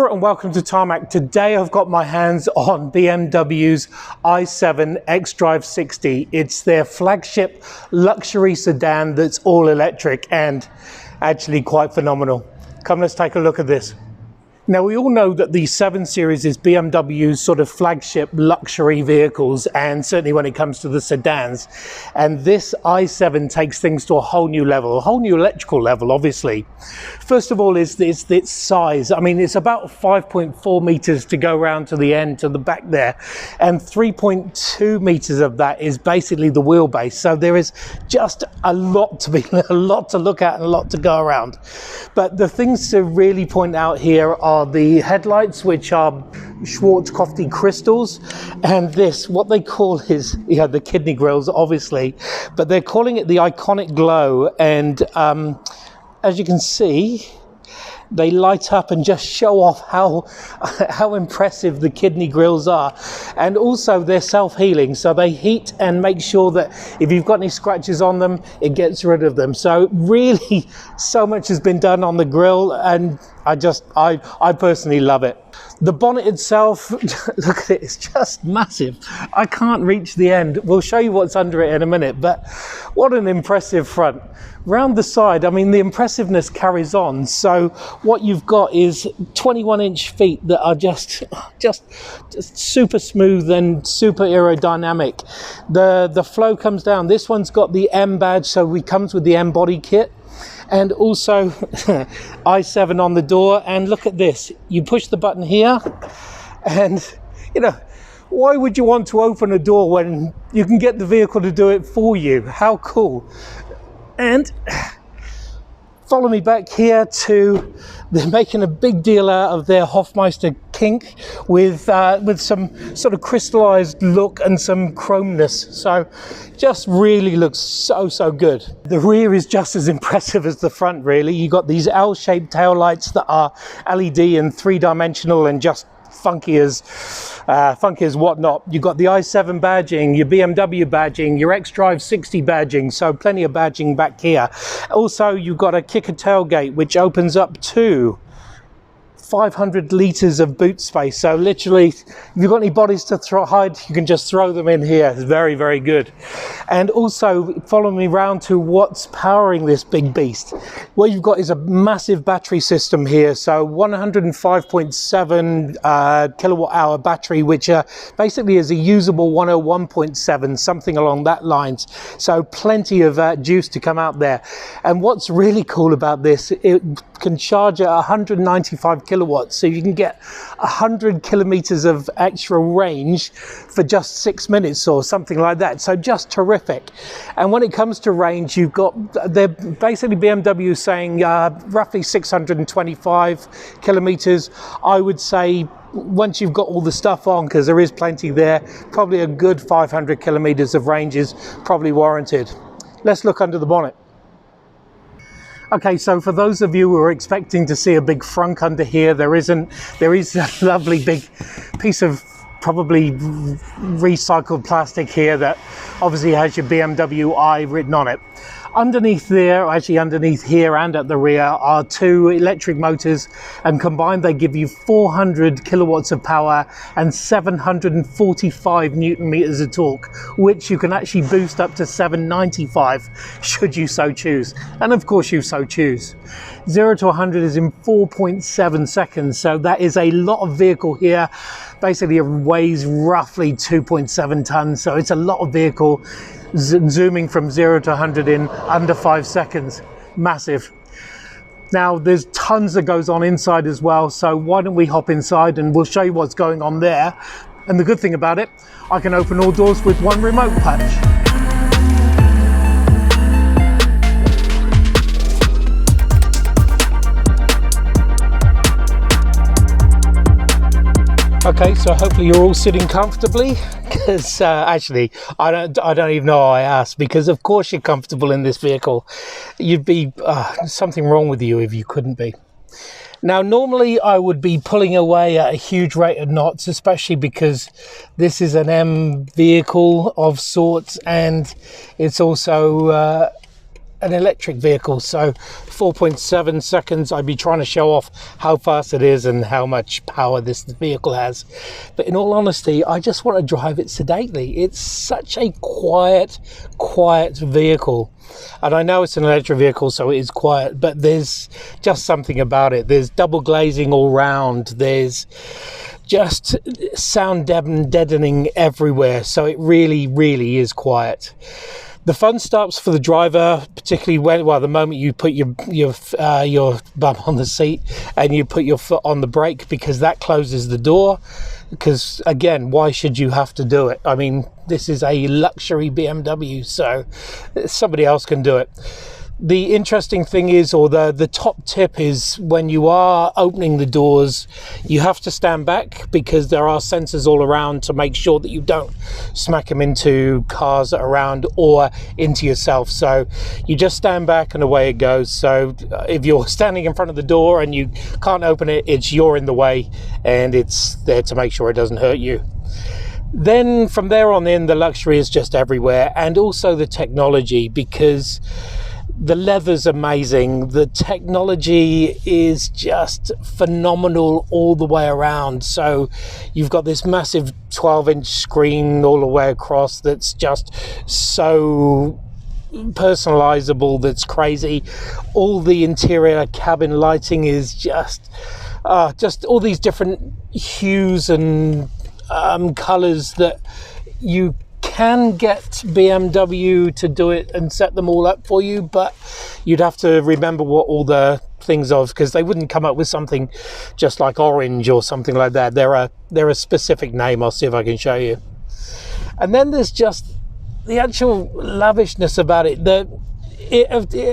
Kia and welcome to Tarmac. Today I've got my hands on BMW's i7 xDrive 60. It's their flagship luxury sedan that's all electric and actually quite phenomenal. Come, let's take a look at this. Now, we all know that the 7 Series is BMW's sort of flagship luxury vehicles, and certainly when it comes to the sedans. And this i7 takes things to a whole new level, a whole new electrical level, obviously. First of all is its size. I mean, it's about 5.4 meters to go around to the end, to the back there. And 3.2 meters of that is basically the wheelbase. So there is just a lot to look at and a lot to go around. But the things to really point out here are the headlights, which are Schwarzkopf crystals, and this, what they call is, the kidney grills, obviously, but they're calling it the iconic glow. And as you can see, they light up and just show off how impressive the kidney grills are. And also they're self-healing, so they heat and make sure that if you've got any scratches on them, it gets rid of them. So really, so much has been done on the grill, and I personally love it. The bonnet itself, look at it, it's just massive. I can't reach the end. We'll show you what's under it in a minute, but what an impressive front. Round the side, I mean, the impressiveness carries on. So what you've got is 21-inch feet that are just super smooth and super aerodynamic. The flow comes down. This one's got the M badge, so it comes with the M body kit. And also i7 on the door. And look at this, you push the button here, and why would you want to open a door when you can get the vehicle to do it for you? How cool. And follow me back here to, they're making a big deal out of their Hofmeister kink with some sort of crystallized look and some chromeness. So just really looks so good. The rear is just as impressive as the front, really. You got these L-shaped tail lights that are LED and 3-dimensional and just funky as whatnot. You've got the i7 badging, your BMW badging, your xDrive 60 badging, so plenty of badging back here. Also, you've got a kicker tailgate, which opens up to 500 litres of boot space. So literally, if you've got any bodies to hide, you can just throw them in here. It's very good. And also, follow me round to what's powering this big beast. What you've got is a massive battery system here. So 105.7 kilowatt hour battery, which basically is a usable 101.7, something along that lines. So plenty of juice to come out there. And what's really cool about this, it can charge at 195 kilowatts, so you can get 100 kilometers of extra range for just 6 minutes or something like that. So just terrific. And when it comes to range, you've got, they're basically BMW saying roughly 625 kilometers. I would say once you've got all the stuff on, because there is plenty there, probably a good 500 kilometers of range is probably warranted. Let's look under the bonnet. Okay, so for those of you who are expecting to see a big frunk under here, there isn't. There is a lovely big piece of probably recycled plastic here that obviously has your BMW I written on it. Underneath there, actually underneath here and at the rear, are 2 electric motors, and combined they give you 400 kilowatts of power and 745 newton meters of torque, which you can actually boost up to 795 should you so choose. And of course you so choose. 0 to 100 is in 4.7 seconds, so that is a lot of vehicle here. Basically it weighs roughly 2.7 tons, so it's a lot of vehicle. Zooming from 0 to 100 in under 5 seconds. Massive. Now there's tons that goes on inside as well, so why don't we hop inside and we'll show you what's going on there. And the good thing about it, I can open all doors with one remote punch. Okay, so hopefully you're all sitting comfortably, because actually I don't even know why I asked, because of course you're comfortable in this vehicle. You'd be something wrong with you if you couldn't be. Now normally I would be pulling away at a huge rate of knots, especially because this is an M vehicle of sorts, and it's also an electric vehicle, so 4.7 seconds, I'd be trying to show off how fast it is and how much power this vehicle has. But in all honesty, I just want to drive it sedately. It's such a quiet vehicle. And I know it's an electric vehicle, so it is quiet, but there's just something about it. There's double glazing all round. There's just sound deadening everywhere. So it really is quiet. The fun starts for the driver, particularly when, well, the moment you put your bum on the seat and you put your foot on the brake, because that closes the door. Because again, why should you have to do it? I mean, this is a luxury BMW, so somebody else can do it. The interesting thing is, or the top tip is, when you are opening the doors, you have to stand back, because there are sensors all around to make sure that you don't smack them into cars around or into yourself. So you just stand back and away it goes. So if you're standing in front of the door and you can't open it, you're in the way, and it's there to make sure it doesn't hurt you. Then from there on in, the luxury is just everywhere, and also the technology, because the leather's amazing. The technology is just phenomenal all the way around. So you've got this massive 12-inch screen all the way across that's just so personalizable, that's crazy. All the interior cabin lighting is just all these different hues and colors that you can get BMW to do it and set them all up for you, but you'd have to remember what all the things of, because they wouldn't come up with something just like orange or something like that. They're a specific name. I'll see if I can show you. And then there's just the actual lavishness about it.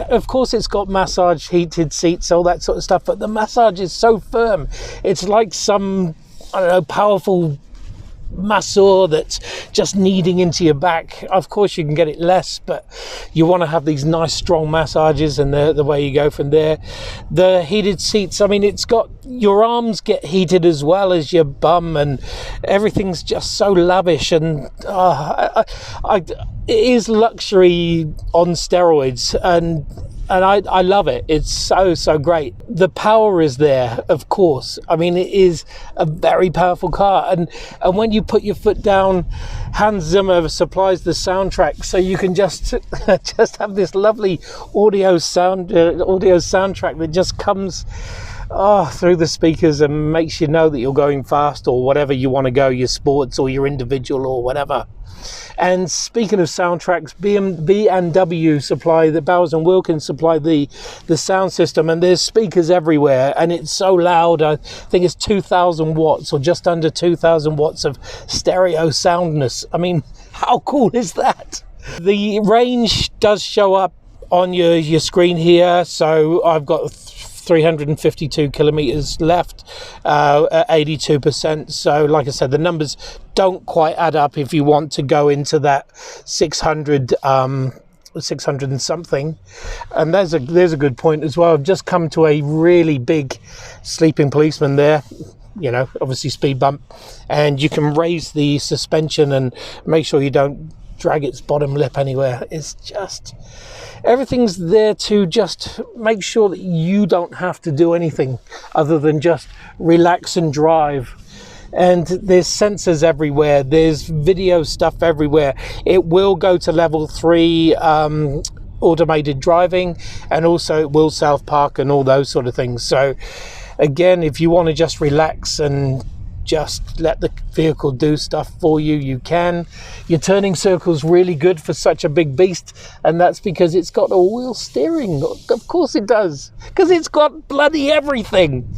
Of course, it's got massage heated seats, all that sort of stuff, but the massage is so firm. It's like some, I don't know, powerful masseur that's just kneading into your back. Of course you can get it less, but you want to have these nice strong massages, and the way you go from there. The heated seats, I mean, it's got, your arms get heated as well as your bum, and everything's just so lavish, and it is luxury on steroids, and I love it. It's so great. The power is there, of course. I mean, it is a very powerful car, and when you put your foot down, Hans Zimmer supplies the soundtrack, so you can just have this lovely audio soundtrack that just comes through the speakers and makes you know that you're going fast, or whatever you want to go, your sports or your individual or whatever. And speaking of soundtracks, BMW supply, the Bowers & Wilkins supply the sound system, and there's speakers everywhere, and it's so loud. I think it's 2,000 watts or just under 2,000 watts of stereo soundness. I mean, how cool is that? The range does show up on your screen here, so I've got 352 kilometers left at 82%. So like I said, the numbers don't quite add up if you want to go into that 600 and something. And there's a good point as well. I've just come to a really big sleeping policeman there, you know, obviously speed bump, and you can raise the suspension and make sure you don't drag its bottom lip anywhere. It's just, everything's there to just make sure that you don't have to do anything other than just relax and drive. And there's sensors everywhere, there's video stuff everywhere. It will go to level 3 automated driving, and also it will self-park and all those sort of things. So again, if you want to just relax and just let the vehicle do stuff for you, you can. Your turning circle's really good for such a big beast, and that's because it's got all-wheel steering. Of course it does, because it's got bloody everything.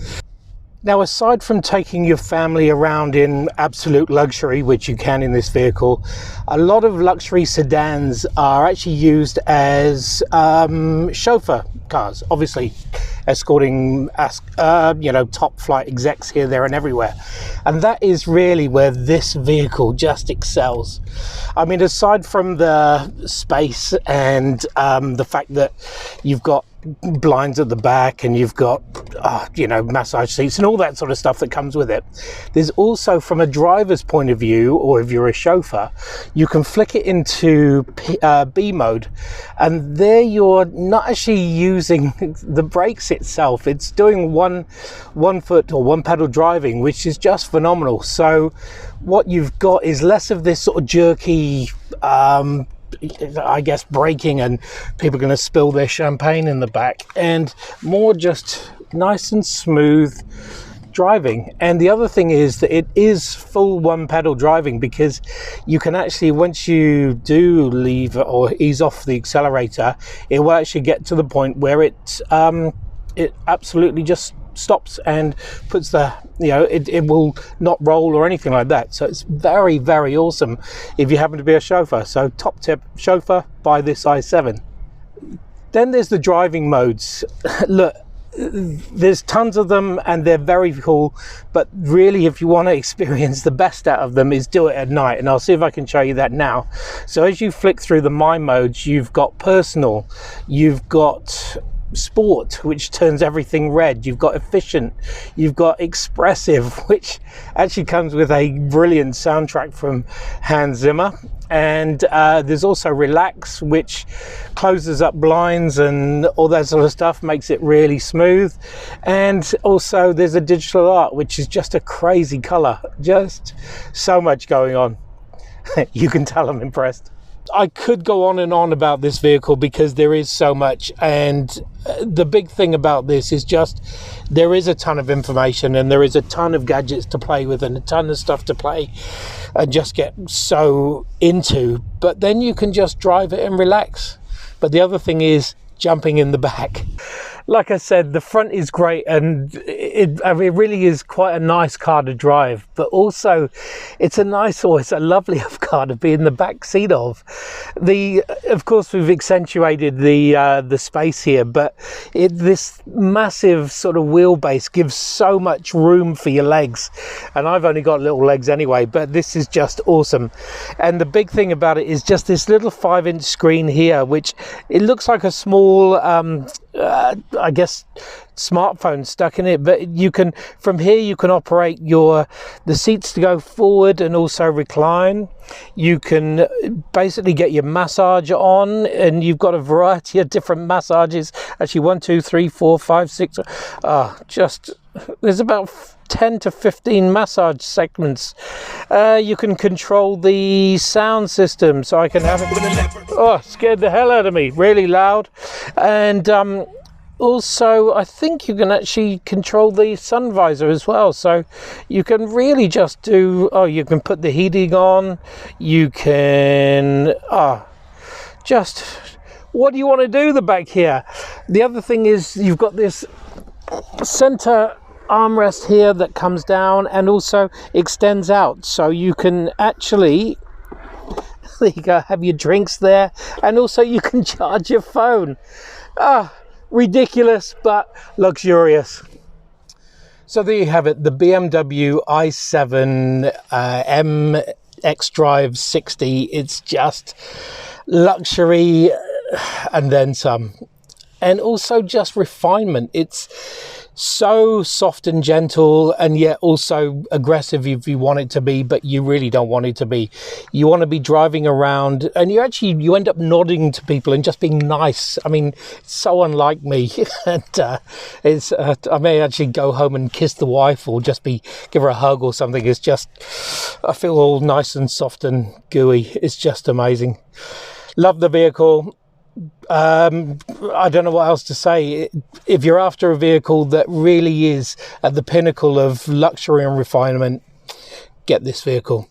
Now, aside from taking your family around in absolute luxury, which you can in this vehicle, a lot of luxury sedans are actually used as chauffeur cars, obviously escorting top flight execs here, there and everywhere. And that is really where this vehicle just excels. I mean, aside from the space and the fact that you've got blinds at the back, and you've got you know, massage seats and all that sort of stuff that comes with it. There's also, from a driver's point of view, or if you're a chauffeur, you can flick it into B mode, and there you're not actually using the brakes itself. It's doing one foot or one pedal driving, which is just phenomenal. So what you've got is less of this sort of jerky I guess braking, and people are going to spill their champagne in the back, and more just nice and smooth driving. And the other thing is that it is full one pedal driving, because you can actually, once you do leave or ease off the accelerator, it will actually get to the point where it absolutely just stops and puts the, you know, it will not roll or anything like that. So it's very, very awesome if you happen to be a chauffeur. So top tip, chauffeur, buy this i7. Then there's the driving modes. Look, there's tons of them and they're very cool, but really if you want to experience the best out of them, is do it at night, and I'll see if I can show you that now. So as you flick through the My modes, you've got personal, you've got sport, which turns everything red, you've got efficient, you've got expressive, which actually comes with a brilliant soundtrack from Hans Zimmer, and there's also relax, which closes up blinds and all that sort of stuff, makes it really smooth. And also there's a digital art, which is just a crazy color, just so much going on. You can tell I'm impressed. I could go on and on about this vehicle because there is so much, and the big thing about this is just there is a ton of information and there is a ton of gadgets to play with and a ton of stuff to play and just get so into, but then you can just drive it and relax. But the other thing is jumping in the back. Like I said, the front is great, and it really is quite a nice car to drive, but also it's a lovely car to be in the back seat of. Of course, we've accentuated the space here, but this massive sort of wheelbase gives so much room for your legs, and I've only got little legs anyway, but this is just awesome. And the big thing about it is just this little 5-inch screen here, which it looks like a small I guess smartphone stuck in it, but you can, from here you can operate the seats to go forward and also recline. You can basically get your massage on, and you've got a variety of different massages, actually 1, 2, 3, 4, 5, 6, there's about 10 to 15 massage segments. You can control the sound system, so I can have it, scared the hell out of me, really loud. And also I think you can actually control the sun visor as well, so you can really just do, you can put the heating on, you can just, what do you want to do the back here? The other thing is you've got this center armrest here that comes down and also extends out, so you can actually, there you go, have your drinks there, and also you can charge your phone. Ridiculous but luxurious. So there you have it, the BMW i7 M xDrive 60. It's just luxury and then some, and also just refinement. It's so soft and gentle, and yet also aggressive if you want it to be, but you really don't want it to be. You want to be driving around and you end up nodding to people and just being nice. I mean, it's so unlike me. And I may actually go home and kiss the wife, or just give her a hug or something. It's just, I feel all nice and soft and gooey. It's just amazing. Love the vehicle. I don't know what else to say. If you're after a vehicle that really is at the pinnacle of luxury and refinement, get this vehicle.